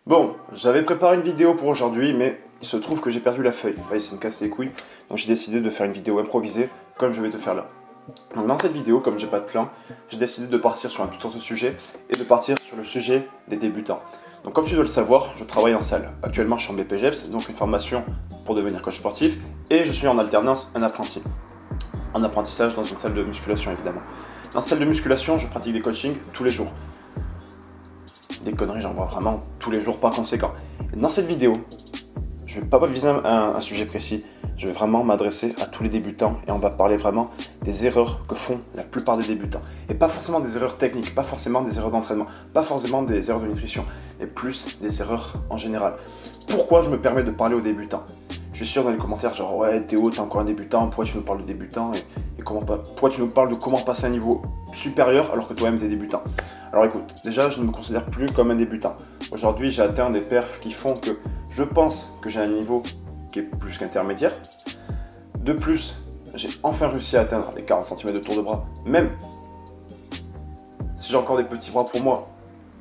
Bon, j'avais préparé une vidéo pour aujourd'hui, mais il se trouve que j'ai perdu la feuille. Vous voyez, ça me casse les couilles. Donc j'ai décidé de faire une vidéo improvisée, comme je vais te faire là. Donc dans cette vidéo, comme j'ai pas de plan, j'ai décidé de partir sur un tout autre sujet, et de partir sur le sujet des débutants. Donc comme tu dois le savoir, je travaille en salle. Actuellement, je suis en BPGEPS, donc une formation pour devenir coach sportif, et je suis en alternance un apprenti. En apprentissage dans une salle de musculation, évidemment. Dans cette salle de musculation, je pratique des coachings tous les jours. Des conneries, j'en vois vraiment tous les jours, pas conséquent. Et dans cette vidéo, je vais pas viser un sujet précis, je vais vraiment m'adresser à tous les débutants et on va parler vraiment des erreurs que font la plupart des débutants. Et pas forcément des erreurs techniques, pas forcément des erreurs d'entraînement, pas forcément des erreurs de nutrition, mais plus des erreurs en général. Pourquoi je me permets de parler aux débutants? Je suis sûr dans les commentaires genre ouais Théo t'es encore un débutant, pourquoi tu nous parles de débutant et pourquoi tu nous parles de comment passer à un niveau supérieur alors que toi-même t'es débutant? Alors écoute, déjà je ne me considère plus comme un débutant. Aujourd'hui j'ai atteint des perfs qui font que je pense que j'ai un niveau qui est plus qu'intermédiaire. De plus, j'ai enfin réussi à atteindre les 40 cm de tour de bras. Même si j'ai encore des petits bras pour moi,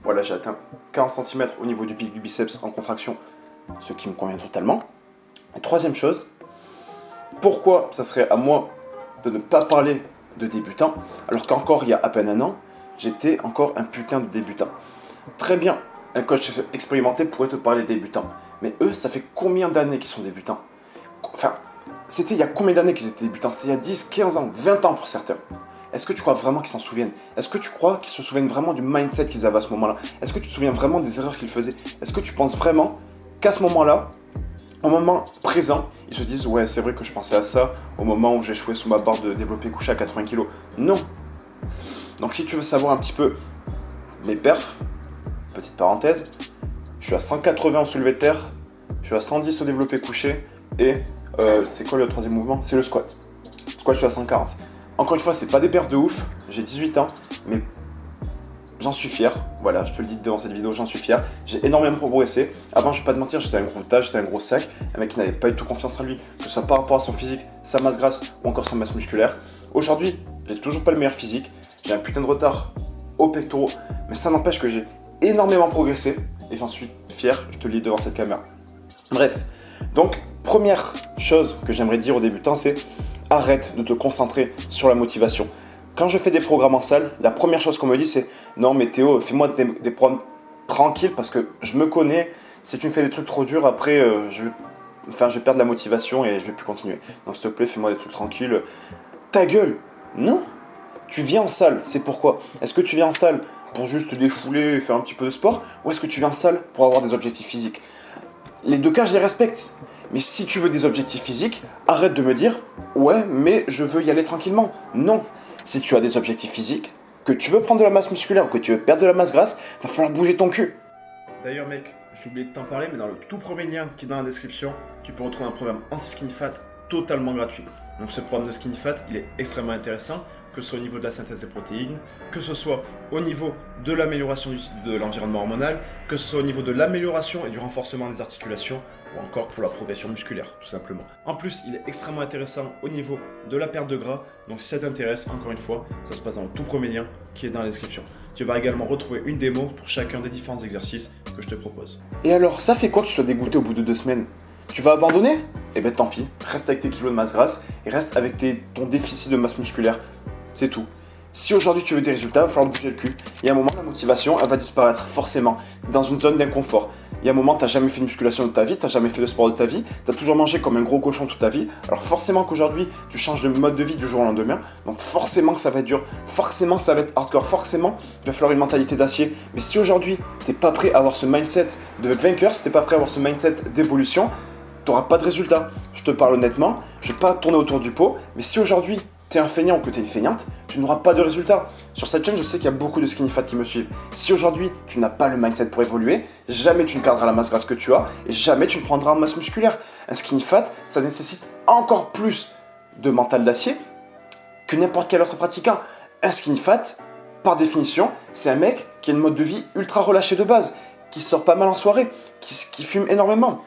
voilà j'ai atteint 40 cm au niveau du pic du biceps en contraction, ce qui me convient totalement. Et troisième chose, pourquoi ça serait à moi de ne pas parler de débutant alors qu'encore il y a à peine un an, j'étais encore un putain de débutant. Très bien, un coach expérimenté pourrait te parler de débutants, mais eux, ça fait combien d'années qu'ils sont débutants? Enfin, c'était il y a combien d'années qu'ils étaient débutants? C'était il y a 10, 15 ans, 20 ans pour certains. Est-ce que tu crois vraiment qu'ils s'en souviennent? Est-ce que tu crois qu'ils se souviennent vraiment du mindset qu'ils avaient à ce moment-là? Est-ce que tu te souviens vraiment des erreurs qu'ils faisaient? Est-ce que tu penses vraiment qu'à ce moment-là, au moment présent, ils se disent « Ouais, c'est vrai que je pensais à ça au moment où j'échouais sous ma barre de développé couché à 80 kg. » Non. Donc si tu veux savoir un petit peu mes perfs, petite parenthèse, je suis à 180 au soulevé de terre, je suis à 110 au développé couché et c'est quoi le troisième mouvement? C'est le squat. Squat, je suis à 140. Encore une fois, c'est pas des perfs de ouf, j'ai 18 ans, mais j'en suis fier, voilà, je te le dis dans cette vidéo, j'en suis fier. J'ai énormément progressé. Avant, je vais pas te mentir, j'étais un gros tas, j'étais un gros sac, un mec qui n'avait pas du tout confiance en lui, que ce soit par rapport à son physique, sa masse grasse ou encore sa masse musculaire. Aujourd'hui, j'ai toujours pas le meilleur physique, j'ai un putain de retard aux pectoraux, mais ça n'empêche que j'ai énormément progressé et j'en suis fier, je te le dis devant cette caméra. Bref, donc première chose que j'aimerais dire aux débutants, c'est arrête de te concentrer sur la motivation. Quand je fais des programmes en salle, la première chose qu'on me dit c'est « Non mais Théo, fais-moi des programmes tranquilles parce que je me connais, si tu me fais des trucs trop durs, après je vais perdre la motivation et je vais plus continuer. Donc s'il te plaît, fais-moi des trucs tranquilles. » Ta gueule! Non! Tu viens en salle, c'est pourquoi? Est-ce que tu viens en salle pour juste te défouler et faire un petit peu de sport? Ou est-ce que tu viens en salle pour avoir des objectifs physiques? Les deux cas, je les respecte. Mais si tu veux des objectifs physiques, arrête de me dire « Ouais, mais je veux y aller tranquillement. » Non! Si tu as des objectifs physiques, que tu veux prendre de la masse musculaire ou que tu veux perdre de la masse grasse, va falloir bouger ton cul. D'ailleurs mec, j'ai oublié de t'en parler, mais dans le tout premier lien qui est dans la description, tu peux retrouver un programme anti-skinny fat totalement gratuit. Donc ce programme de skinny fat, il est extrêmement intéressant, que ce soit au niveau de la synthèse des protéines, que ce soit au niveau de l'amélioration de l'environnement hormonal, que ce soit au niveau de l'amélioration et du renforcement des articulations, ou encore pour la progression musculaire, tout simplement. En plus, il est extrêmement intéressant au niveau de la perte de gras, donc si ça t'intéresse, encore une fois, ça se passe dans le tout premier lien qui est dans la description. Tu vas également retrouver une démo pour chacun des différents exercices que je te propose. Et alors, ça fait quoi que tu sois dégoûté au bout de 2 semaines? Tu vas abandonner? Eh ben tant pis, reste avec tes kilos de masse grasse et reste avec ton déficit de masse musculaire. C'est tout. Si aujourd'hui tu veux des résultats, il va falloir bouger le cul. Il y a un moment, la motivation, elle va disparaître, forcément, dans une zone d'inconfort. Il y a un moment, tu n'as jamais fait de musculation de ta vie, tu n'as jamais fait de sport de ta vie, tu as toujours mangé comme un gros cochon toute ta vie. Alors forcément qu'aujourd'hui, tu changes de mode de vie du jour au lendemain. Donc forcément que ça va être dur, forcément que ça va être hardcore, forcément, il va falloir une mentalité d'acier. Mais si aujourd'hui, tu n'es pas prêt à avoir ce mindset de vainqueur, si tu n'es pas prêt à avoir ce mindset d'évolution, tu n'auras pas de résultat. Je te parle honnêtement, je ne vais pas tourner autour du pot, mais si aujourd'hui, tu es un feignant ou que tu es une feignante, tu n'auras pas de résultat. Sur cette chaîne, je sais qu'il y a beaucoup de skinny fat qui me suivent. Si aujourd'hui, tu n'as pas le mindset pour évoluer, jamais tu ne perdras la masse grasse que tu as et jamais tu ne prendras en masse musculaire. Un skinny fat, ça nécessite encore plus de mental d'acier que n'importe quel autre pratiquant. Un skinny fat, par définition, c'est un mec qui a une mode de vie ultra relâchée de base, qui sort pas mal en soirée, qui fume énormément,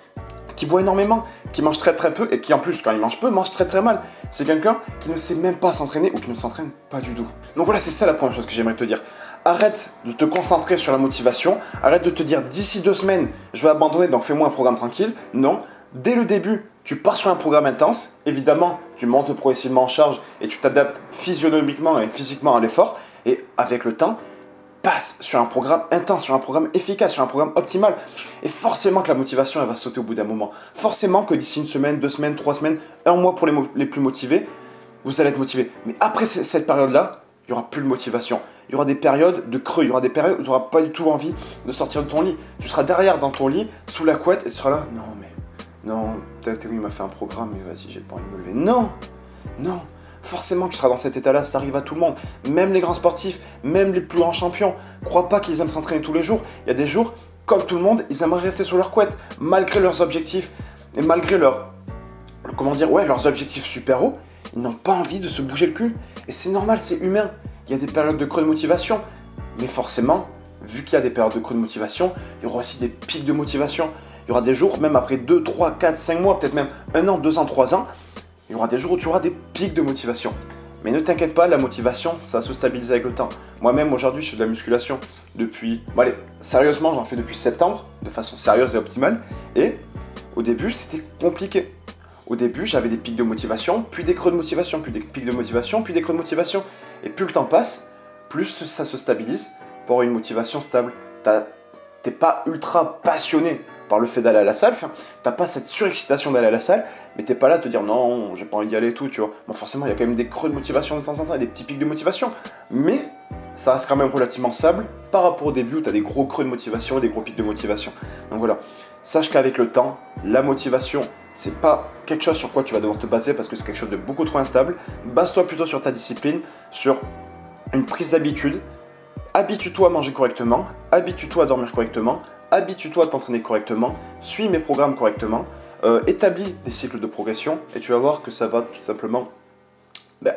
qui boit énormément, qui mange très très peu et qui en plus quand il mange peu mange très très mal. C'est quelqu'un qui ne sait même pas s'entraîner ou qui ne s'entraîne pas du tout. Donc voilà, c'est ça la première chose que j'aimerais te dire. Arrête de te concentrer sur la motivation, arrête de te dire d'ici 2 semaines, je vais abandonner, donc fais-moi un programme tranquille. Non, dès le début, tu pars sur un programme intense. Évidemment, tu montes progressivement en charge et tu t'adaptes physionomiquement et physiquement à l'effort. Et avec le temps, passe sur un programme intense, sur un programme efficace, sur un programme optimal. Et forcément que la motivation, elle va sauter au bout d'un moment. Forcément que d'ici 1 semaine, 2 semaines, 3 semaines, 1 mois pour les plus motivés, vous allez être motivé. Mais après cette période-là, il n'y aura plus de motivation. Il y aura des périodes de creux, il y aura des périodes où tu n'auras pas du tout envie de sortir de ton lit. Tu seras derrière dans ton lit, sous la couette, et tu seras là, non, peut-être oui, il m'a fait un programme, mais vas-y, j'ai pas envie de me lever. Non, forcément tu seras dans cet état-là, ça arrive à tout le monde. Même les grands sportifs, même les plus grands champions, crois pas qu'ils aiment s'entraîner tous les jours. Il y a des jours, comme tout le monde, ils aimeraient rester sur leur couette, malgré leurs objectifs, et malgré leurs objectifs super hauts, ils n'ont pas envie de se bouger le cul. Et c'est normal, c'est humain. Il y a des périodes de creux de motivation, mais forcément, vu qu'il y a des périodes de creux de motivation, il y aura aussi des pics de motivation. Il y aura des jours, même après 2, 3, 4, 5 mois, peut-être même 1 an, 2 ans, 3 ans, il y aura des jours où tu auras des pics de motivation. Mais ne t'inquiète pas, la motivation, ça se stabilise avec le temps. Moi-même, aujourd'hui, je fais de la musculation depuis... sérieusement, j'en fais depuis septembre, de façon sérieuse et optimale. Et au début, c'était compliqué. Au début, j'avais des pics de motivation, puis des creux de motivation, puis des pics de motivation, puis des creux de motivation. Et plus le temps passe, plus ça se stabilise pour avoir une motivation stable. T'es pas ultra passionné par le fait d'aller à la salle, t'as pas cette surexcitation d'aller à la salle, mais t'es pas là à te dire non, j'ai pas envie d'y aller et tout, tu vois. Bon, forcément, il y a quand même des creux de motivation de temps en temps et des petits pics de motivation, mais ça reste quand même relativement stable par rapport au début où t'as des gros creux de motivation et des gros pics de motivation. Donc voilà, sache qu'avec le temps, la motivation, c'est pas quelque chose sur quoi tu vas devoir te baser parce que c'est quelque chose de beaucoup trop instable. Base-toi plutôt sur ta discipline, sur une prise d'habitude. Habitue-toi à manger correctement, habitue-toi à dormir correctement, habitue-toi à t'entraîner correctement, suis mes programmes correctement, établis des cycles de progression et tu vas voir que ça va tout simplement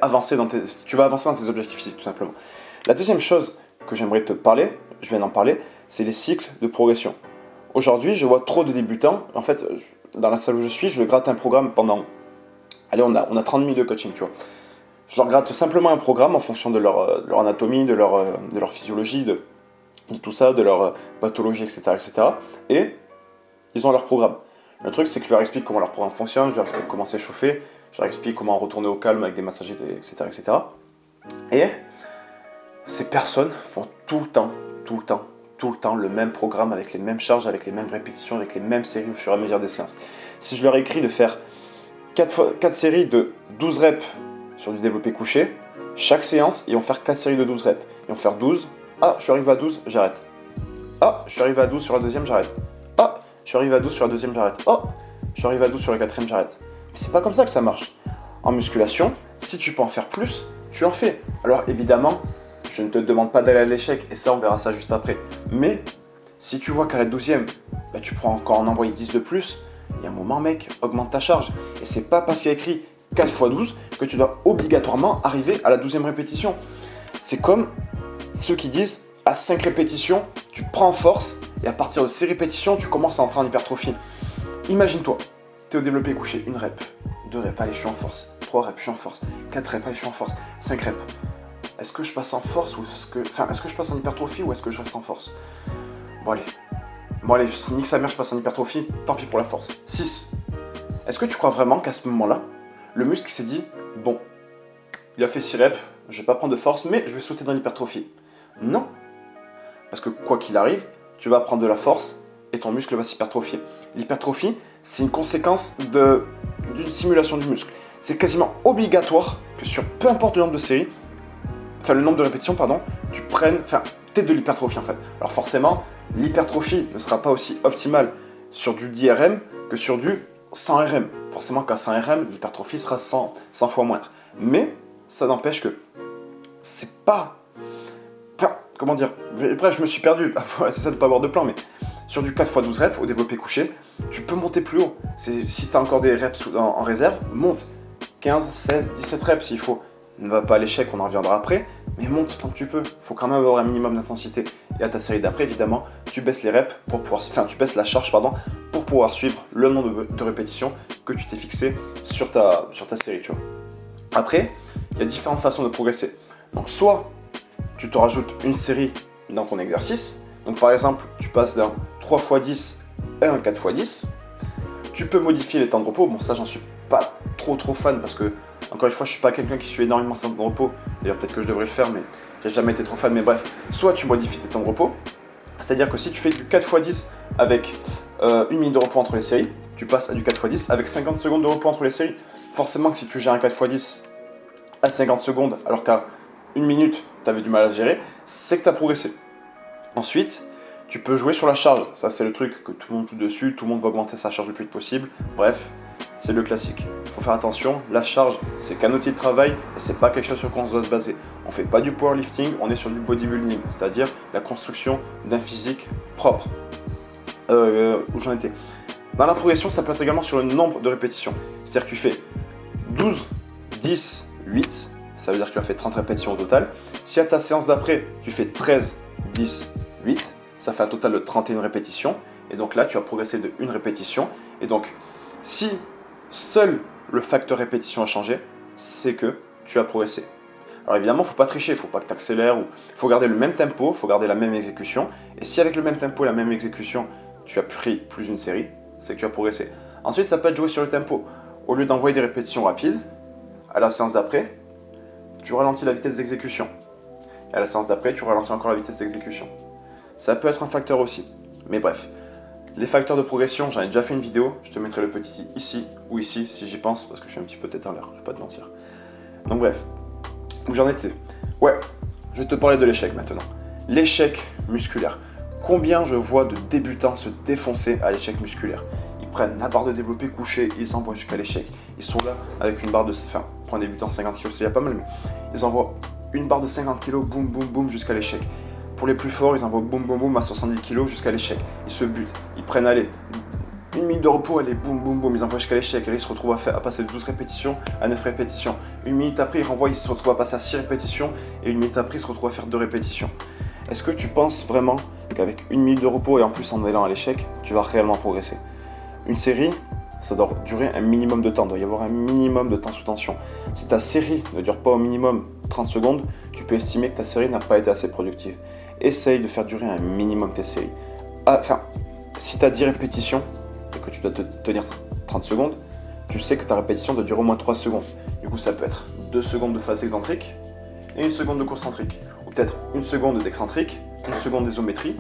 avancer dans tes objectifs physiques tout simplement. La deuxième chose que j'aimerais te parler, je viens d'en parler, c'est les cycles de progression. Aujourd'hui, je vois trop de débutants. En fait, dans la salle où je suis, je gratte un programme pendant... Allez, on a 30 minutes de coaching, tu vois. Je leur gratte simplement un programme en fonction de leur anatomie, de leur physiologie, de tout ça, de leur pathologie, etc., etc. Et ils ont leur programme. Le truc, c'est que je leur explique comment leur programme fonctionne, je leur explique comment s'échauffer, je leur explique comment retourner au calme avec des massages, etc., etc. Et ces personnes font tout le temps le même programme avec les mêmes charges, avec les mêmes répétitions, avec les mêmes séries au fur et à mesure des séances. Si je leur écris de faire 4 séries de 12 reps sur du développé couché, chaque séance, ils vont faire 4 séries de 12 reps. Ils vont faire 12. Ah, je suis arrivé à 12, j'arrête. Ah, je suis arrivé à 12 sur la deuxième, j'arrête. Ah, je suis arrivé à 12 sur la deuxième, j'arrête. Oh, je suis arrivé à 12 sur la quatrième, j'arrête. Mais c'est pas comme ça que ça marche. En musculation, si tu peux en faire plus, tu en fais. Alors évidemment, je ne te demande pas d'aller à l'échec, et ça, on verra ça juste après. Mais si tu vois qu'à la 12e, tu pourras encore en envoyer 10 de plus, il y a un moment, mec, augmente ta charge. Et c'est pas parce qu'il y a écrit 4 x 12 que tu dois obligatoirement arriver à la 12e répétition. C'est comme ceux qui disent à 5 répétitions, tu prends en force et à partir de 6 répétitions, tu commences à entrer en hypertrophie. Imagine-toi, tu es au développé couché, 1 rep, 2 reps, allez, je suis en force, 3 reps, je suis en force, 4 reps, allez, je suis en force, 5 reps. Est-ce que je passe en force ou est-ce que je passe en hypertrophie ou est-ce que je reste en force? Bon allez, si nique sa mère, je passe en hypertrophie, tant pis pour la force. 6. Est-ce que tu crois vraiment qu'à ce moment-là, le muscle s'est dit, bon, il a fait 6 reps, je vais pas prendre de force, mais je vais sauter dans l'hypertrophie? Non. Parce que quoi qu'il arrive, tu vas prendre de la force et ton muscle va s'hypertrophier. L'hypertrophie, c'est une conséquence d'une simulation du muscle. C'est quasiment obligatoire que sur peu importe le nombre de séries, le nombre de répétitions, tu t'aies de l'hypertrophie en fait. Alors forcément, l'hypertrophie ne sera pas aussi optimale sur du 10 RM que sur du 100 RM. Forcément qu'à 100 RM, l'hypertrophie sera 100 fois moindre. Mais ça n'empêche que c'est pas... comment dire, bref, je me suis perdu, c'est ça de ne pas avoir de plan, mais sur du 4 x 12 reps au développé couché, tu peux monter plus haut. Si tu as encore des reps en réserve, monte 15, 16, 17 reps s'il faut. Ne va pas à l'échec, on en reviendra après, mais monte tant que tu peux. Il faut quand même avoir un minimum d'intensité. Et à ta série d'après, évidemment, tu baisses les reps tu baisses la charge, pour pouvoir suivre le nombre de répétitions que tu t'es fixé sur ta série, tu vois. Après, il y a différentes façons de progresser. Donc soit tu te rajoutes une série dans ton exercice. Donc par exemple, tu passes d'un 3x10 à un 4x10. Tu peux modifier les temps de repos. Bon, ça, j'en suis pas trop fan parce que, encore une fois, je suis pas quelqu'un qui suit énormément ses temps de repos. D'ailleurs, peut-être que je devrais le faire, mais j'ai jamais été trop fan. Mais bref, soit tu modifies tes temps de repos. C'est-à-dire que si tu fais du 4x10 avec 1 minute de repos entre les séries, tu passes à du 4x10 avec 50 secondes de repos entre les séries. Forcément que si tu gères un 4x10 à 50 secondes alors qu'à 1 minute, tu avais du mal à gérer, c'est que tu as progressé. Ensuite, tu peux jouer sur la charge. Ça, c'est le truc que tout le monde joue dessus. Tout le monde va augmenter sa charge le plus vite possible. Bref, c'est le classique. Il faut faire attention. La charge, c'est qu'un outil de travail et c'est pas quelque chose sur quoi on doit se baser. On fait pas du powerlifting, on est sur du bodybuilding, c'est-à-dire la construction d'un physique propre. Où j'en étais. Dans la progression, ça peut être également sur le nombre de répétitions. C'est-à-dire que tu fais 12, 10, 8. Ça veut dire que tu as fait 30 répétitions au total. Si à ta séance d'après, tu fais 13, 10, 8, ça fait un total de 31 répétitions. Et donc là, tu as progressé de 1 répétition. Et donc, si seul le facteur répétition a changé, c'est que tu as progressé. Alors évidemment, il ne faut pas tricher, il ne faut pas que tu accélères. Il faut garder le même tempo, il faut garder la même exécution. Et si avec le même tempo et la même exécution, tu as pris plus une série, c'est que tu as progressé. Ensuite, ça peut être joué sur le tempo. Au lieu d'envoyer des répétitions rapides, à la séance d'après, tu ralentis la vitesse d'exécution. Et à la séance d'après, tu ralentis encore la vitesse d'exécution. Ça peut être un facteur aussi. Mais bref, les facteurs de progression, j'en ai déjà fait une vidéo. Je te mettrai le petit ici ou ici si j'y pense, parce que je suis un petit peu tête en l'air, je vais pas te mentir. Donc bref, où j'en étais? Ouais, je vais te parler de l'échec maintenant. L'échec musculaire. Combien je vois de débutants se défoncer à l'échec musculaire? Ils prennent la barre de développé couchée, ils envoient jusqu'à l'échec. Ils sont là avec une barre de... Enfin, pour un débutant, 50 kg, c'est déjà pas mal, mais ils envoient une barre de 50 kg, boum, boum, boum, jusqu'à l'échec. Pour les plus forts, ils envoient boum, boum, boum à 70 kg jusqu'à l'échec. Ils se butent, ils prennent, allez, 1 minute de repos, allez, boum, boum, boum, ils envoient jusqu'à l'échec. Et là, ils se retrouvent à passer de 12 répétitions à 9 répétitions. 1 minute après, ils renvoient, ils se retrouvent à passer à 6 répétitions. Et 1 minute après, ils se retrouvent à faire 2 répétitions. Est-ce que tu penses vraiment qu'avec 1 minute de repos et en plus en allant à l'échec, tu vas réellement progresser? Une série, ça doit durer un minimum de temps, il doit y avoir un minimum de temps sous tension. Si ta série ne dure pas au minimum 30 secondes, tu peux estimer que ta série n'a pas été assez productive. Essaye de faire durer un minimum tes séries. Enfin, si tu as 10 répétitions et que tu dois te tenir 30 secondes, tu sais que ta répétition doit durer au moins 3 secondes. Du coup, ça peut être 2 secondes de phase excentrique et 1 seconde de concentrique. Ou peut-être 1 seconde d'excentrique, 1 seconde d'isométrie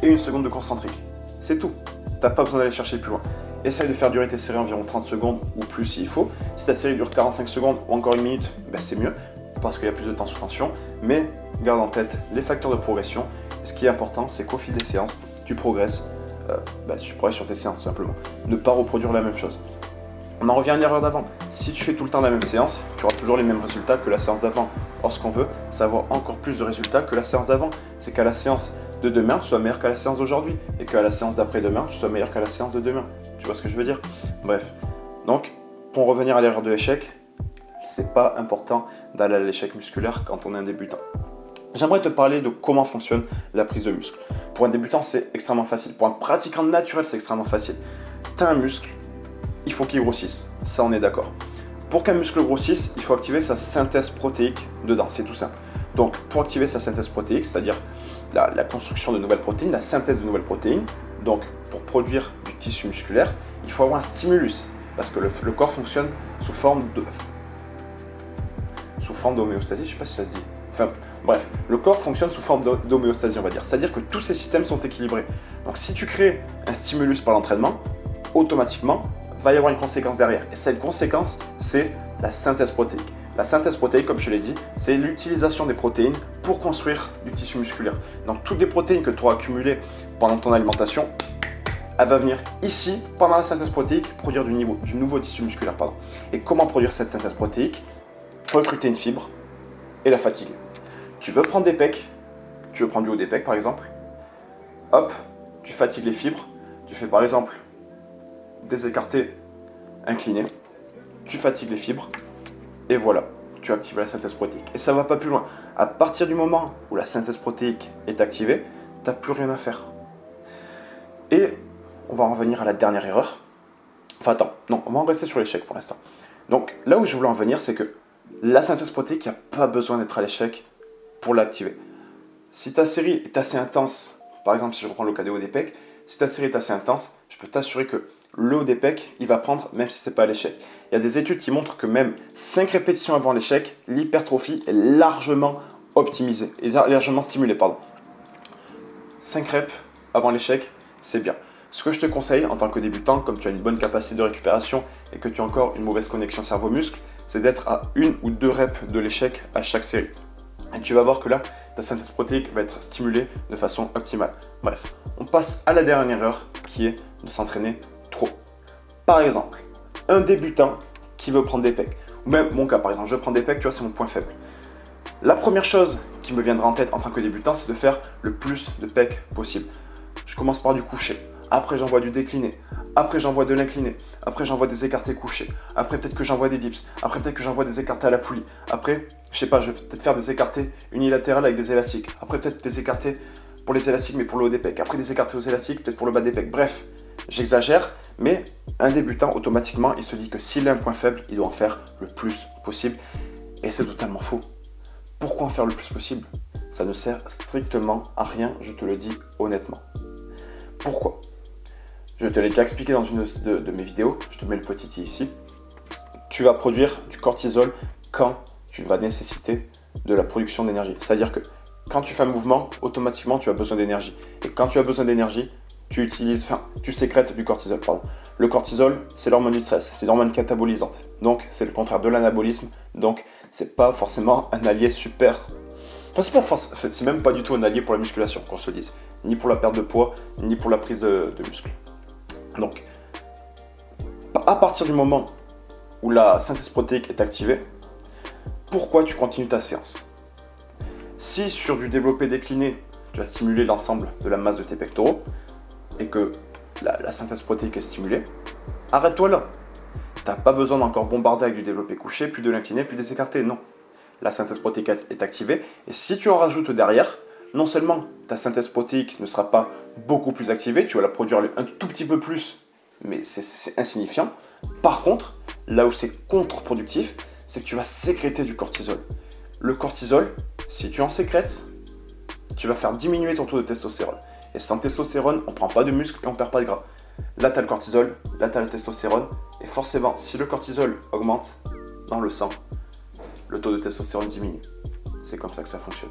et 1 seconde de concentrique. C'est tout. T'as pas besoin d'aller chercher plus loin. Essaye de faire durer tes séries environ 30 secondes ou plus s'il faut. Si ta série dure 45 secondes ou encore 1 minute, ben c'est mieux parce qu'il y a plus de temps sous tension. Mais garde en tête les facteurs de progression. Et ce qui est important, c'est qu'au fil des séances, tu progresses. Tu progresses sur tes séances tout simplement. Ne pas reproduire la même chose. On en revient à l'erreur d'avant. Si tu fais tout le temps la même séance, tu auras toujours les mêmes résultats que la séance d'avant. Or, ce qu'on veut, c'est avoir encore plus de résultats que la séance d'avant. C'est qu'à la séance de demain, tu sois meilleur qu'à la séance d'aujourd'hui. Et qu'à la séance d'après-demain, tu sois meilleur qu'à la séance de demain. Tu vois ce que je veux dire? Bref. Donc, pour revenir à l'erreur de l'échec, c'est pas important d'aller à l'échec musculaire quand on est un débutant. J'aimerais te parler de comment fonctionne la prise de muscle. Pour un débutant, c'est extrêmement facile. Pour un pratiquant naturel, c'est extrêmement facile. Tu as un muscle, il faut qu'il grossisse. Ça, on est d'accord. Pour qu'un muscle grossisse, il faut activer sa synthèse protéique dedans. C'est tout simple. Donc, pour activer sa synthèse protéique, c'est-à-dire la construction de nouvelles protéines, la synthèse de nouvelles protéines, donc pour produire du tissu musculaire, il faut avoir un stimulus. Parce que le corps fonctionne sous forme d'homéostasie, je ne sais pas si ça se dit. Enfin, bref, le corps fonctionne sous forme d'homéostasie, on va dire. C'est-à-dire que tous ces systèmes sont équilibrés. Donc, si tu crées un stimulus par l'entraînement, automatiquement, va y avoir une conséquence derrière. Et cette conséquence, c'est la synthèse protéique. La synthèse protéique, comme je l'ai dit, c'est l'utilisation des protéines pour construire du tissu musculaire. Donc, toutes les protéines que tu auras accumulées pendant ton alimentation, elle va venir ici, pendant la synthèse protéique, produire du nouveau tissu musculaire. Et comment produire cette synthèse protéique? Recruter une fibre et la fatiguer. Tu veux prendre des pecs, tu veux prendre du haut des pecs par exemple, hop, tu fatigues les fibres, tu fais par exemple des écartés inclinés, tu fatigues les fibres, et voilà, tu actives la synthèse protéique. Et ça ne va pas plus loin. À partir du moment où la synthèse protéique est activée, tu n'as plus rien à faire. Et on va en revenir à la dernière erreur. Enfin attends, non, on va en rester sur l'échec pour l'instant. Donc là où je voulais en venir, c'est que la synthèse protéique, il n'y a pas besoin d'être à l'échec pour l'activer. Si ta série est assez intense, par exemple si je reprends le cas des hauts des pecs, si ta série est assez intense, je peux t'assurer que le haut des pecs, il va prendre même si ce n'est pas à l'échec. Il y a des études qui montrent que même 5 répétitions avant l'échec, l'hypertrophie est largement optimisée, et largement stimulée. 5 reps avant l'échec, c'est bien. Ce que je te conseille en tant que débutant, comme tu as une bonne capacité de récupération et que tu as encore une mauvaise connexion cerveau-muscle, c'est d'être à 1 ou 2 reps de l'échec à chaque série. Et tu vas voir que là, ta synthèse protéique va être stimulée de façon optimale. Bref, on passe à la dernière erreur qui est de s'entraîner trop. Par exemple, un débutant qui veut prendre des pecs, ou même mon cas par exemple, je prends des pecs, tu vois, c'est mon point faible. La première chose qui me viendra en tête en tant que débutant, c'est de faire le plus de pecs possible. Je commence par du couché, après j'envoie du décliné, après j'envoie de l'incliné, après j'envoie des écartés couchés, après peut-être que j'envoie des dips, après peut-être que j'envoie des écartés à la poulie, après, je sais pas, je vais peut-être faire des écartés unilatérales avec des élastiques, après peut-être des écartés pour les élastiques mais pour le haut des pecs, après des écartés aux élastiques peut-être pour le bas des pecs, bref, j'exagère, mais un débutant automatiquement il se dit que s'il a un point faible, il doit en faire le plus possible, et c'est totalement faux. Pourquoi en faire le plus possible? Ça ne sert strictement à rien, je te le dis honnêtement. Pourquoi? Je te l'ai déjà expliqué dans une de mes vidéos, je te mets le petit i ici. Tu vas produire du cortisol quand tu vas nécessiter de la production d'énergie. C'est-à-dire que quand tu fais un mouvement, automatiquement tu as besoin d'énergie. Et quand tu as besoin d'énergie, tu sécrètes du cortisol. Le cortisol, c'est l'hormone du stress, c'est l'hormone catabolisante. Donc c'est le contraire de l'anabolisme, donc c'est pas forcément un allié super. Enfin, c'est même pas du tout un allié pour la musculation, qu'on se dise. Ni pour la perte de poids, ni pour la prise de muscle. Donc, à partir du moment où la synthèse protéique est activée, pourquoi tu continues ta séance? Si sur du développé décliné, tu as stimulé l'ensemble de la masse de tes pectoraux, et que la synthèse protéique est stimulée, arrête-toi là. Tu n'as pas besoin d'encore bombarder avec du développé couché, puis de l'incliné, puis des écartés, non. La synthèse protéique est activée, et si tu en rajoutes derrière, non seulement ta synthèse protéique ne sera pas beaucoup plus activée, tu vas la produire un tout petit peu plus, mais c'est insignifiant. Par contre, là où c'est contre-productif, c'est que tu vas sécréter du cortisol. Le cortisol, si tu en sécrètes, tu vas faire diminuer ton taux de testostérone. Et sans testostérone, on ne prend pas de muscle et on ne perd pas de gras. Là, tu as le cortisol, là, tu as la testostérone. Et forcément, si le cortisol augmente dans le sang, le taux de testostérone diminue. C'est comme ça que ça fonctionne.